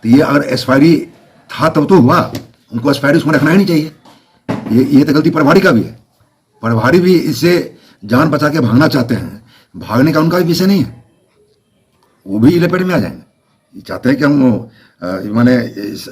तो ये अगर एक्सपायरी था तब तो हुआ, उनको एक्सपायरी उसमें रखना ही नहीं चाहिए। ये तो गलती प्रभारी का भी है। प्रभारी भी इससे जान बचा के भागना चाहते हैं, भागने का उनका भी विषय नहीं है, वो भी लपेट में आ जाएंगे। ये चाहते हैं कि हम माने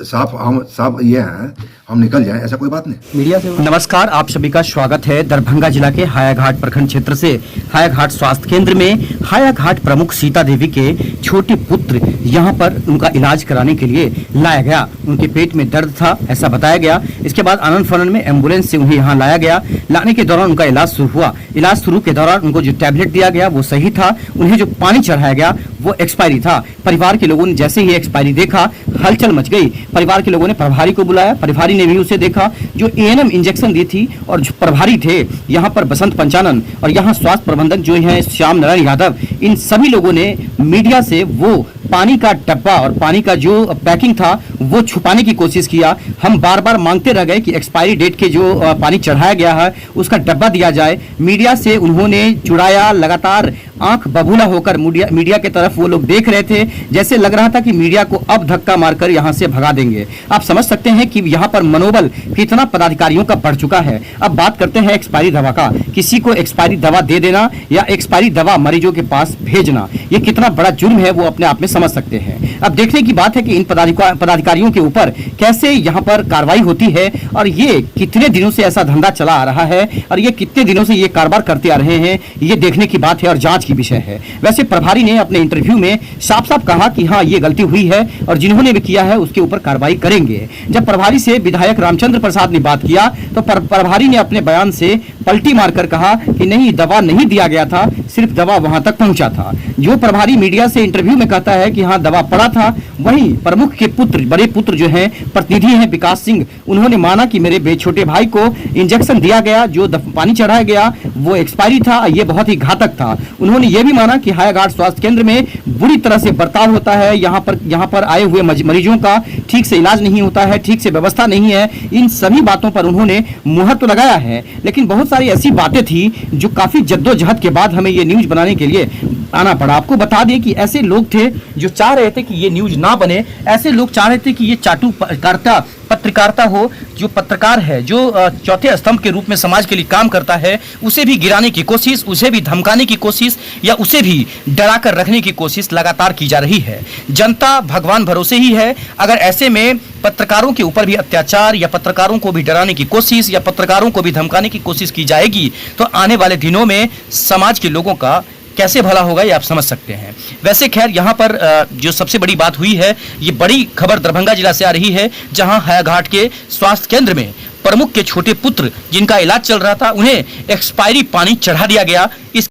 साफ ये हैं, हम निकल जाएं, ऐसा कोई बात नहीं। मीडिया से नमस्कार, आप सभी का स्वागत है। दरभंगा जिला के हायाघाट प्रखंड क्षेत्र से हायाघाट स्वास्थ्य केंद्र में हायाघाट प्रमुख सीता देवी के छोटे पुत्र यहां पर उनका इलाज कराने के लिए लाया गया। उनके पेट में दर्द था ऐसा बताया गया। इसके बाद आनंद फानंद में एम्बुलेंस से उन्हें यहाँ लाया गया। लाने के दौरान उनका इलाज शुरू हुआ। इलाज शुरू के दौरान उनको जो टैबलेट दिया गया वो सही था, उन्हें जो पानी चढ़ाया गया वो एक्सपायरी था। परिवार के लोगों ने जैसे ही एक्सपायरी देखा हलचल मच गई। परिवार के लोगों ने प्रभारी को बुलाया, प्रभारी ने भी उसे देखा। जो एएनएम इंजेक्शन दी थी और जो प्रभारी थे यहाँ पर बसंत पंचानन और यहाँ स्वास्थ्य प्रबंधक जो है श्याम नारायण यादव, इन सभी लोगों ने मीडिया से वो पानी का डब्बा और पानी का जो पैकिंग था वो छुपाने की कोशिश किया। हम बार बार मांगते रह गए कि एक्सपायरी डेट के जो पानी चढ़ाया गया है उसका डब्बा दिया जाए। मीडिया से उन्होंने चुराया। लगातार आंख बबूला होकर मीडिया की तरफ वो लोग देख रहे थे, जैसे लग रहा था कि मीडिया को अब धक्का मारकर यहां से भगा देंगे। आप समझ सकते हैं कि यहां पर मनोबल कितना पदाधिकारियों का बढ़ चुका है। अब बात करते हैं एक्सपायरी दवा का। किसी को एक्सपायरी दवा दे देना या एक्सपायरी दवा मरीजों के पास भेजना, ये कितना बड़ा जुर्म है वो अपने आप में समझ सकते हैं। अब देखने की बात है कि इन पदाधिकारियों के ऊपर कैसे यहाँ पर कार्रवाई होती है और ये कितने दिनों से ऐसा धंधा चला आ रहा है और ये कितने दिनों से ये कारोबार करते आ रहे हैं, ये देखने की बात है और जांच की विषय है। वैसे प्रभारी ने अपने इंटरव्यू में साफ साफ कहा कि हाँ ये गलती हुई है और जिन्होंने भी किया है उसके ऊपर कार्रवाई करेंगे। जब प्रभारी से विधायक रामचंद्र प्रसाद ने बात किया तो प्रभारी ने अपने बयान से पलटी मारकर कहा कि नहीं, दवा नहीं दिया गया था, सिर्फ दवा वहां तक पहुंचा था। जो प्रभारी मीडिया से इंटरव्यू में कहता है कि हाँ दवा पड़ा था, वहीं प्रमुख के पुत्र, बड़े पुत्र जो हैं, प्रतिनिधि हैं विकास सिंह, उन्होंने माना कि मेरे छोटे भाई को इंजेक्शन दिया गया, जो पानी चढ़ाया गया वो एक्सपायरी था, ये बहुत ही घातक था। उन्होंने ये भी माना कि हायाघाट स्वास्थ्य केंद्र में बुरी तरह से बर्ताव होता है, यहाँ पर आए हुए मरीजों का ठीक से इलाज नहीं होता है, ठीक से व्यवस्था नहीं है। इन सभी बातों पर उन्होंने मुहर तो लगाया है, लेकिन बहुत सारी ऐसी बातें थी जो काफी जद्दोजहद के बाद हमें ये न्यूज बनाने के लिए आना पड़ा। आपको बता दें कि ऐसे लोग थे जो चाह रहे थे कि ये न्यूज ना बने, ऐसे लोग चाह रहे थे कि ये चाटुकारिता पत्रकारिता हो। जो पत्रकार है, जो चौथे स्तंभ के रूप में समाज के लिए काम करता है, उसे भी गिराने की कोशिश, उसे भी धमकाने की कोशिश या उसे भी डरा कर रखने की कोशिश लगातार की जा रही है। जनता भगवान भरोसे ही है। अगर ऐसे में पत्रकारों के ऊपर भी अत्याचार या पत्रकारों को भी डराने की कोशिश या पत्रकारों को भी धमकाने की कोशिश की जाएगी तो आने वाले दिनों में समाज के लोगों का कैसे भला होगा ये आप समझ सकते हैं। वैसे खैर यहाँ पर जो सबसे बड़ी बात हुई है, ये बड़ी खबर दरभंगा जिला से आ रही है, जहाँ हायाघाट के स्वास्थ्य केंद्र में प्रमुख के छोटे पुत्र जिनका इलाज चल रहा था उन्हें एक्सपायरी पानी चढ़ा दिया गया। इस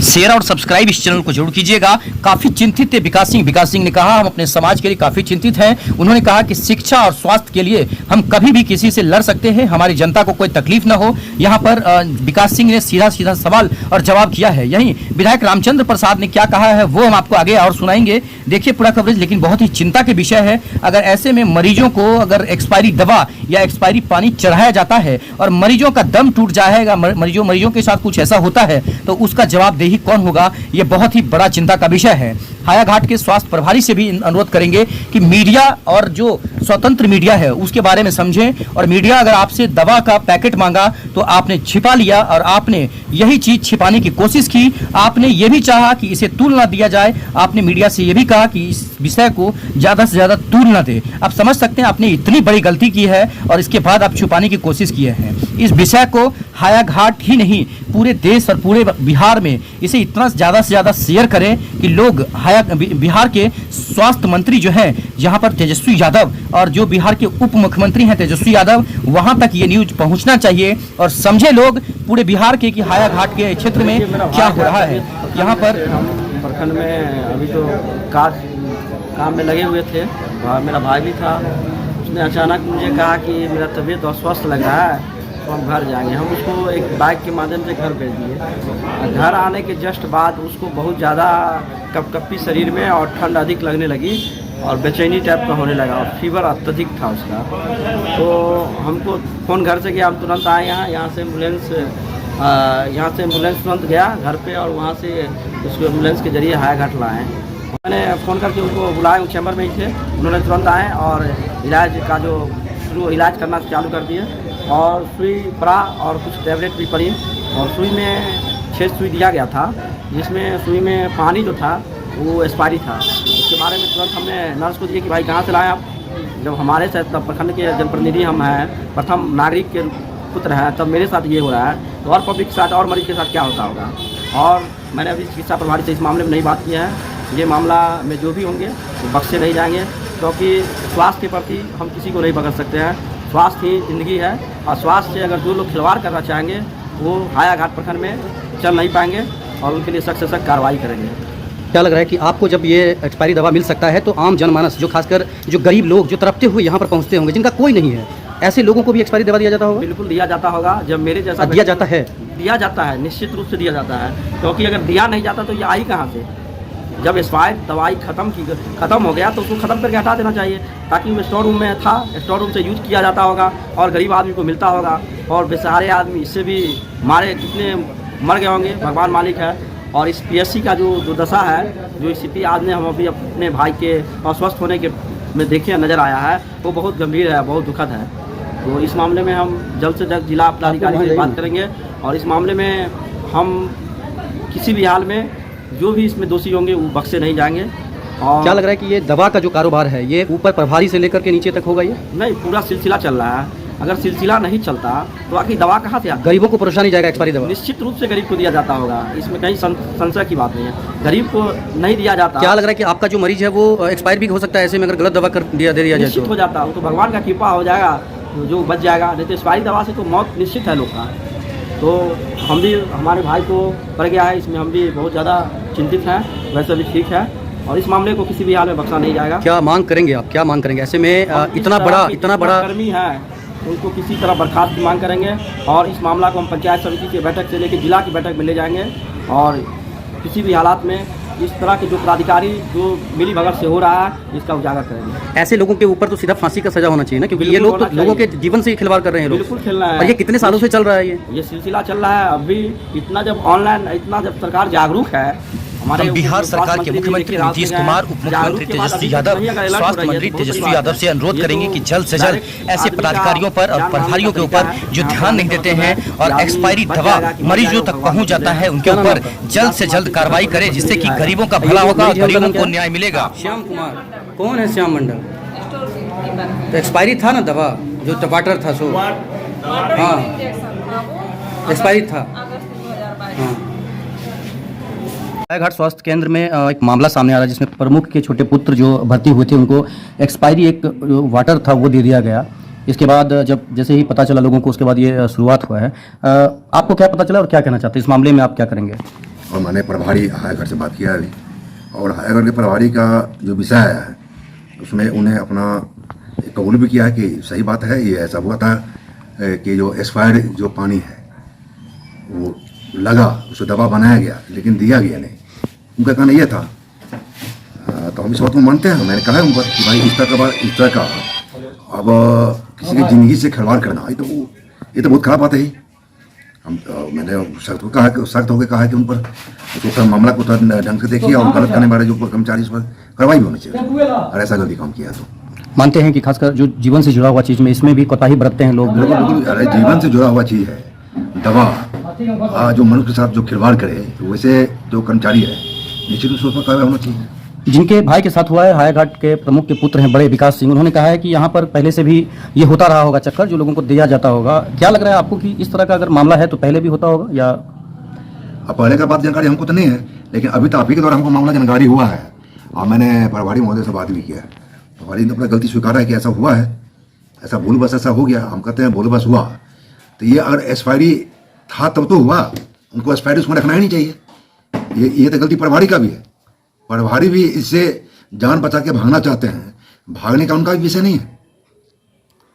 शेयर और सब्सक्राइब इस चैनल को जरूर कीजिएगा। काफी चिंतित थे विकास सिंह ने कहा हम अपने समाज के लिए काफी चिंतित हैं। उन्होंने कहा कि शिक्षा और स्वास्थ्य के लिए हम कभी भी किसी से लड़ सकते हैं, हमारी जनता को कोई तकलीफ ना हो। यहाँ पर विकास सिंह ने सीधा सीधा सवाल और जवाब किया है। यहीं विधायक रामचंद्र प्रसाद ने क्या कहा है वो हम आपको आगे और सुनाएंगे। देखिए पूरा कवरेज, लेकिन बहुत ही चिंता के विषय है। अगर ऐसे में मरीजों को अगर एक्सपायरी दवा या एक्सपायरी पानी चढ़ाया जाता है और मरीजों का दम टूट जाएगा, मरीजों के साथ कुछ ऐसा होता है तो उसका जवाबदेही कौन होगा, ये बहुत ही बड़ा चिंता का विषय है। हायाघाट के स्वास्थ्य प्रभारी से भी अनुरोध करेंगे कि मीडिया और जो स्वतंत्र मीडिया है उसके बारे में समझें। और मीडिया अगर आपसे दवा का पैकेट मांगा तो आपने छिपा लिया और आपने यही चीज छिपाने की कोशिश की। आपने ये भी चाहा कि इसे तूल ना दिया जाए, आपने मीडिया से ये भी कहा कि इस विषय को ज्यादा से ज्यादा तूल ना दे। आप समझ सकते हैं आपने इतनी बड़ी गलती की है और इसके बाद आप छुपाने की कोशिश किए हैं। इस विषय को हायाघाट ही नहीं पूरे देश और पूरे बिहार में इसे इतना ज्यादा से ज्यादा शेयर करें कि लोग बिहार के स्वास्थ्य मंत्री जो हैं यहाँ पर तेजस्वी यादव और जो बिहार के उप मुख्यमंत्री हैं तेजस्वी यादव, वहां तक ये न्यूज पहुंचना चाहिए और समझे लोग पूरे बिहार के कि हायाघाट के क्षेत्र में क्या हो रहा है। यहाँ पर प्रखंड में अभी तो काम में लगे हुए थे, मेरा भाई भी था। उसने अचानक मुझे कहा कि मेरा तबीयत अस्वस्थ लग रहा है तो हम घर जाएंगे। हम उसको एक बाइक के माध्यम से घर भेज दिए। घर आने के जस्ट बाद उसको बहुत ज़्यादा कपकपी शरीर में और ठंड अधिक लगने लगी और बेचैनी टाइप का होने लगा और फीवर अत्यधिक था उसका। तो हमको फ़ोन घर से किया, हम तुरंत आए यहाँ से एम्बुलेंस तुरंत गया घर पे और वहाँ से उसको एम्बुलेंस के जरिए हायाघाट लाए मैंने फ़ोन करके उनको बुलाया, उस चैम्बर में ही थे, उन्होंने तुरंत आए और इलाज का जो शुरू इलाज करना चालू कर दिए और सुई पड़ा और कुछ टैबलेट भी पड़ी और सुई में 6 सुई दिया गया था, जिसमें सुई में पानी जो था वो एक्सपायरी था। उसके बारे में तुरंत हमने नर्स को दिए कि भाई कहाँ से लाए आप। जब हमारे साथ तब प्रखंड के जनप्रतिनिधि हम हैं, प्रथम नागरिक के पुत्र हैं, तब मेरे साथ ये हो रहा है तो और पब्लिक के साथ और मरीज के साथ क्या होता होगा। और मैंने अभी चिकित्सा प्रभारी से इस मामले में नहीं बात किया है। ये मामला में जो भी होंगे वो बख्शे नहीं जाएंगे, क्योंकि स्वास्थ्य के प्रति हम किसी को नहीं बख्श सकते हैं। स्वास्थ्य ही जिंदगी है और स्वास्थ्य से अगर जो लोग खिलवाड़ करना चाहेंगे वो हायाघाट प्रखंड में चल नहीं पाएंगे और उनके लिए सख्त से सख्त कार्रवाई करेंगे। क्या लग रहा है कि आपको जब ये एक्सपायरी दवा मिल सकता है तो आम जनमानस, जो खासकर जो गरीब लोग जो तड़पते हुए यहाँ पर पहुँचते होंगे, जिनका कोई नहीं है, ऐसे लोगों को भी एक्सपायरी दवा दिया जाता होगा? बिल्कुल दिया जाता होगा। जब मेरे जैसा दिया जाता है, दिया जाता है, निश्चित रूप से दिया जाता है, क्योंकि अगर दिया नहीं जाता तो ये आई कहाँ से। जब एक्सपायर दवाई ख़त्म हो गया तो उसको ख़त्म करके हटा देना चाहिए, ताकि वो स्टोर रूम में था, स्टोर रूम से यूज किया जाता होगा और गरीब आदमी को मिलता होगा और बेसहारे आदमी इससे भी मारे कितने मर गए होंगे, भगवान मालिक है। और इस पीएससी का जो दशा है, जो स्थिति आज ने हम अभी अपने भाई के अस्वस्थ होने के में देखे नज़र आया है, वो बहुत गंभीर है, बहुत दुखद है। तो इस मामले में हम जल्द से जल्द जिला पदाधिकारी से बात करेंगे और इस मामले में हम किसी भी हाल में जो भी इसमें दोषी होंगे वो बख्शे नहीं जाएंगे। और क्या लग रहा है कि ये दवा का जो कारोबार है ये ऊपर प्रभारी से लेकर के नीचे तक होगा? ये नहीं, पूरा सिलसिला चल रहा है। अगर सिलसिला नहीं चलता तो आखिर दवा कहाँ से आती? गरीबों को परेशानी जाएगा एक्सपायरी दवा? निश्चित रूप से गरीब को दिया जाता होगा, इसमें कहीं संशय की बात नहीं है। गरीब को नहीं दिया जाता। क्या लग रहा है कि आपका जो मरीज है वो एक्सपायर भी हो सकता है ऐसे में, अगर गलत दवा कर दे दिया जाए? निश्चित हो जाता, वो तो भगवान का कृपा हो जाएगा, जो बच जाएगा। नहीं तो एक्सपायरी दवा से तो मौत निश्चित है लोग का। तो हम भी, हमारे भाई को पड़ गया है, इसमें हम भी बहुत ज़्यादा चिंतित हैं। वैसे भी ठीक है और इस मामले को किसी भी हाल में बख्शा नहीं जाएगा। क्या मांग करेंगे आप, क्या मांग करेंगे ऐसे में? इतना बड़ा कर्मी है, उनको किसी तरह बर्खास्त की मांग करेंगे और इस मामला को हम पंचायत समिति की बैठक से लेकर जिला की बैठक में ले जाएंगे और किसी भी हालात में इस तरह के जो पदाधिकारी जो मिली भगत से हो रहा है इसका उजागर करेंगे। ऐसे लोगों के ऊपर तो सीधा फांसी का सजा होना चाहिए ना, क्योंकि ये लोग तो लोगों के जीवन से ही खिलवाड़ कर रहे हैं। बिल्कुल खेलना है। और ये कितने सालों से चल रहा है? ये सिलसिला चल रहा है। अभी इतना जब ऑनलाइन, इतना जब सरकार जागरूक है, हम बिहार सरकार के मुख्यमंत्री नीतीश कुमार, उप मुख्यमंत्री तेजस्वी यादव, स्वास्थ्य मंत्री तेजस्वी यादव से अनुरोध करेंगे कि जल्द से जल्द ऐसे पदाधिकारियों पर और प्रभारियों के ऊपर जो ध्यान नहीं देते हैं और एक्सपायरी दवा मरीजों तक पहुंच जाता है उनके ऊपर जल्द से जल्द कार्रवाई करे, जिससे कि गरीबों का भला होगा, गरीबों को न्याय मिलेगा। श्याम कुमार कौन है? श्याम मंडल। तो एक्सपायरी था ना दवा, जो टमाटर था सो? हाँ, एक्सपायरी था। हायाघाट स्वास्थ्य केंद्र में एक मामला सामने आ रहा है जिसमें प्रमुख के छोटे पुत्र जो भर्ती हुए थे उनको एक्सपायरी एक जो वाटर था वो दे दिया गया। इसके बाद जब जैसे ही पता चला लोगों को, उसके बाद ये शुरुआत हुआ है। आपको क्या पता चला और क्या कहना चाहते हैं इस मामले में, आप क्या करेंगे? और मैंने प्रभारी हायाघाट से बात किया अभी, और हायाघाट के प्रभारी का जो विषय है उसमें उन्हें अपना कबूल भी किया है कि सही बात है, ये ऐसा हुआ था कि जो एक्सपायर्ड जो पानी है वो लगा, उसे दवा बनाया गया लेकिन दिया गया नहीं। उनका कहना यह था। तो हम इस बात को मानते हैं। मैंने कहा है उन पर कि भाई इस तरह का अब किसी की ज़िंदगी से खिलवाड़ करना ये तो बहुत खराब बात है ही। हम मैंने सख्त होकर कहा है कि उन पर तो मामला को ढंग से देखिए और गलत करने वाले जो कर्मचारी उस पर कार्रवाई भी होनी चाहिए और ऐसा गलती काम किया तो। मानते हैं कि खासकर जो जीवन से जुड़ा हुआ चीज़ में इसमें भी कोताही बरतते हैं लोग? बिल्कुल, अरे जीवन से जुड़ा हुआ चीज़ है दवा। जो मनुष्य के साथ जो खिलवाड़ करे तो वैसे जो कर्मचारी है निश्चित रूप से उसमें कार्रवाई होना चाहिए। जिनके भाई के साथ हुआ है, हायाघाट के प्रमुख के पुत्र हैं बड़े विकास सिंह, उन्होंने कहा है कि यहाँ पर पहले से भी ये होता रहा होगा चक्कर, जो लोगों को दिया जाता होगा। क्या लग रहा है आपको कि इस तरह का अगर मामला है तो पहले भी होता होगा या? अब पहले का बात जानकारी हमको तो नहीं है, लेकिन अभी तो आप ही के द्वारा हमको मामला जानकारी हुआ है और मैंने प्रभारी महोदय से बात भी किया है। प्रभारी ने अपना गलती स्वीकारा है कि ऐसा हुआ है, ऐसा भूल बस ऐसा हो गया। हम कहते हैं भूल बस हुआ, तो ये अगर एक्सपायरी था तब तो हुआ, उनको एक्सपायरी उसमें रखना ही नहीं चाहिए। ये तो गलती प्रभारी का भी है। प्रभारी भी इससे जान बचा के भागना चाहते हैं, भागने का उनका भी विषय नहीं है,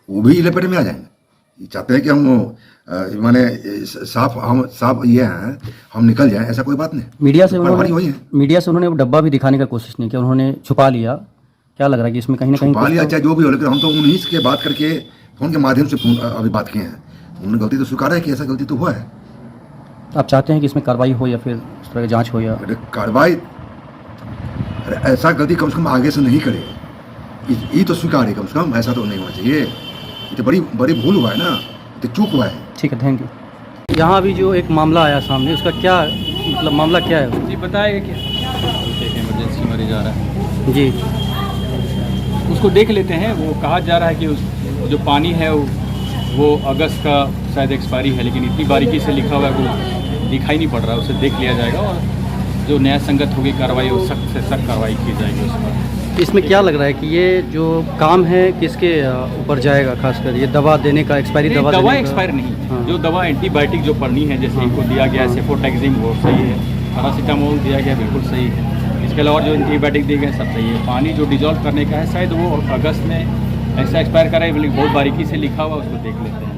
वो भी लपेटे में आ जाएंगे। चाहते हैं कि हम माने साफ ये हैं, हम निकल जाएं, ऐसा कोई बात नहीं। मीडिया से उन्होंने वो डब्बा भी दिखाने का कोशिश नहीं किया, उन्होंने छुपा लिया। क्या लग रहा है कि इसमें कहीं ना कहीं छुपा लिया, चाहे जो भी हो, लेकिन हम तो उन्हीं के बात करके फ़ोन के माध्यम से अभी बात किए हैं। उन्होंने गलती तो स्वीकारा है कि ऐसा गलती तो हुआ है। आप चाहते हैं कि इसमें कार्रवाई हो या फिर इस तरह की जांच हो? या कार्रवाई अरे ऐसा गलती कम से कम आगे से नहीं करे, ये तो स्वीकार है कम से कम, ऐसा तो नहीं होना चाहिए। ये तो बड़ी बड़ी भूल हुआ है ना, ये तो चूक हुआ है। ठीक है, थैंक यू। यहाँ अभी जो एक मामला आया सामने, उसका क्या मतलब मामला क्या है? जी बताएगा कि एक इमरजेंसी मरीज आ रहा है जी, उसको देख लेते हैं। वो कहा जा रहा है कि उस जो पानी है वो अगस्त का शायद एक्सपायरी है, लेकिन इतनी बारीकी से लिखा हुआ है वो दिखाई नहीं पड़ रहा है। उसे देख लिया जाएगा और जो न्याय संगत होगी कार्रवाई, वो सख्त से सख्त कार्रवाई की जाएगी उस पर। इसमें क्या लग रहा है कि ये जो काम है किसके ऊपर जाएगा? खासकर ये दवा देने का, एक्सपायरी दवा दवा देने का? एक्सपायर नहीं, हाँ। जो दवा एंटीबायोटिक जो पड़नी है, जैसे इनको दिया गया है सेफोटैक्सिम, वो सही है। पैरासीटामोल दिया गया, बिल्कुल सही है। इसके अलावा जो एंटीबायोटिक दिए गए सब सही है। पानी जो डिजॉल्व करने का है शायद वो अगस्त में ऐसा एक्सपायर करा है, बहुत बारीकी से लिखा हुआ, उसको देख लेते हैं।